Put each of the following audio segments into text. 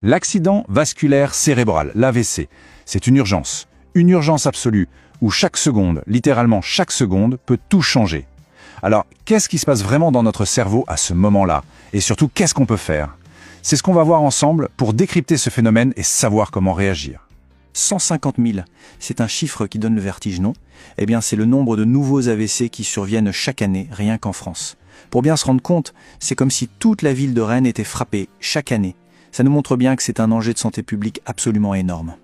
L'accident vasculaire cérébral, l'AVC, c'est une urgence absolue, où chaque seconde, littéralement chaque seconde, peut tout changer. Alors, qu'est-ce qui se passe vraiment dans notre cerveau à ce moment-là? Et surtout, qu'est-ce qu'on peut faire? C'est ce qu'on va voir ensemble pour décrypter ce phénomène et savoir comment réagir. 150 000, c'est un chiffre qui donne le vertige, non? Eh bien, c'est le nombre de nouveaux AVC qui surviennent chaque année, rien qu'en France. Pour bien se rendre compte, c'est comme si toute la ville de Rennes était frappée chaque année. Ça nous montre bien que c'est un enjeu de santé publique absolument énorme.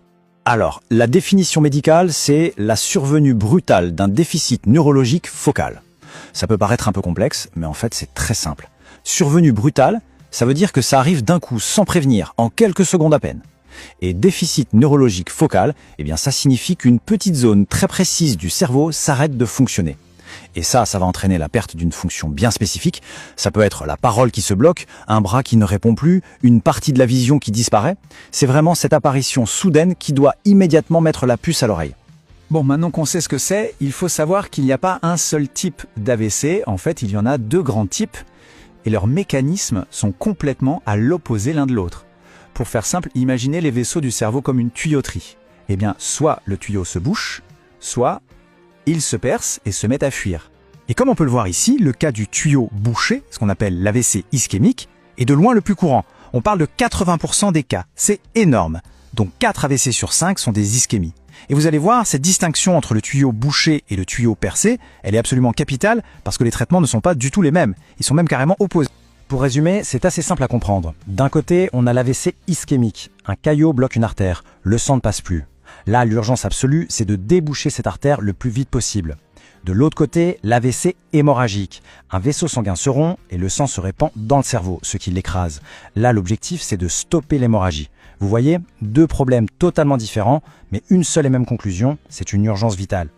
Alors, la définition médicale, c'est la survenue brutale d'un déficit neurologique focal. Ça peut paraître un peu complexe, mais en fait c'est très simple. Survenue brutale, ça veut dire que ça arrive d'un coup, sans prévenir, en quelques secondes à peine. Et déficit neurologique focal, eh bien ça signifie qu'une petite zone très précise du cerveau s'arrête de fonctionner. Et ça va entraîner la perte d'une fonction bien spécifique. Ça peut être la parole qui se bloque, un bras qui ne répond plus, une partie de la vision qui disparaît. C'est vraiment cette apparition soudaine qui doit immédiatement mettre la puce à l'oreille. Bon, maintenant qu'on sait ce que c'est, il faut savoir qu'il n'y a pas un seul type d'AVC. En fait, il y en a deux grands types et leurs mécanismes sont complètement à l'opposé l'un de l'autre. Pour faire simple, imaginez les vaisseaux du cerveau comme une tuyauterie. Eh bien, soit le tuyau se bouche, soit il se perce et se met à fuir. Et comme on peut le voir ici, le cas du tuyau bouché, ce qu'on appelle l'AVC ischémique, est de loin le plus courant. On parle de 80% des cas. C'est énorme. Donc 4 AVC sur 5 sont des ischémies. Et vous allez voir, cette distinction entre le tuyau bouché et le tuyau percé, elle est absolument capitale parce que les traitements ne sont pas du tout les mêmes. Ils sont même carrément opposés. Pour résumer, c'est assez simple à comprendre. D'un côté, on a l'AVC ischémique. Un caillot bloque une artère. Le sang ne passe plus. Là, l'urgence absolue, c'est de déboucher cette artère le plus vite possible. De l'autre côté, l'AVC hémorragique. Un vaisseau sanguin se rompt et le sang se répand dans le cerveau, ce qui l'écrase. Là, l'objectif, c'est de stopper l'hémorragie. Vous voyez, deux problèmes totalement différents, mais une seule et même conclusion, c'est une urgence vitale.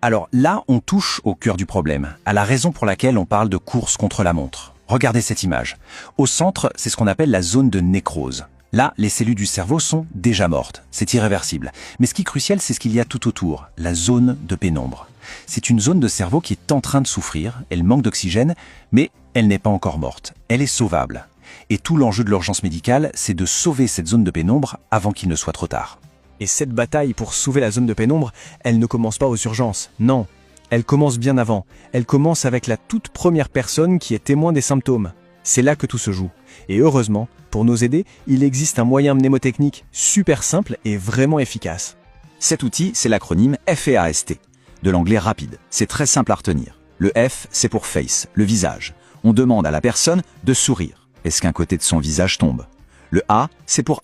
Alors là, on touche au cœur du problème, à la raison pour laquelle on parle de course contre la montre. Regardez cette image. Au centre, c'est ce qu'on appelle la zone de nécrose. Là, les cellules du cerveau sont déjà mortes. C'est irréversible. Mais ce qui est crucial, c'est ce qu'il y a tout autour, la zone de pénombre. C'est une zone de cerveau qui est en train de souffrir, elle manque d'oxygène, mais elle n'est pas encore morte. Elle est sauvable. Et tout l'enjeu de l'urgence médicale, c'est de sauver cette zone de pénombre avant qu'il ne soit trop tard. Et cette bataille pour sauver la zone de pénombre, elle ne commence pas aux urgences, non. Elle commence bien avant. Elle commence avec la toute première personne qui est témoin des symptômes. C'est là que tout se joue. Et heureusement, pour nous aider, il existe un moyen mnémotechnique super simple et vraiment efficace. Cet outil, c'est l'acronyme FAST, de l'anglais rapide. C'est très simple à retenir. Le F, c'est pour face, le visage. On demande à la personne de sourire. Est-ce qu'un côté de son visage tombe? Le A, c'est pour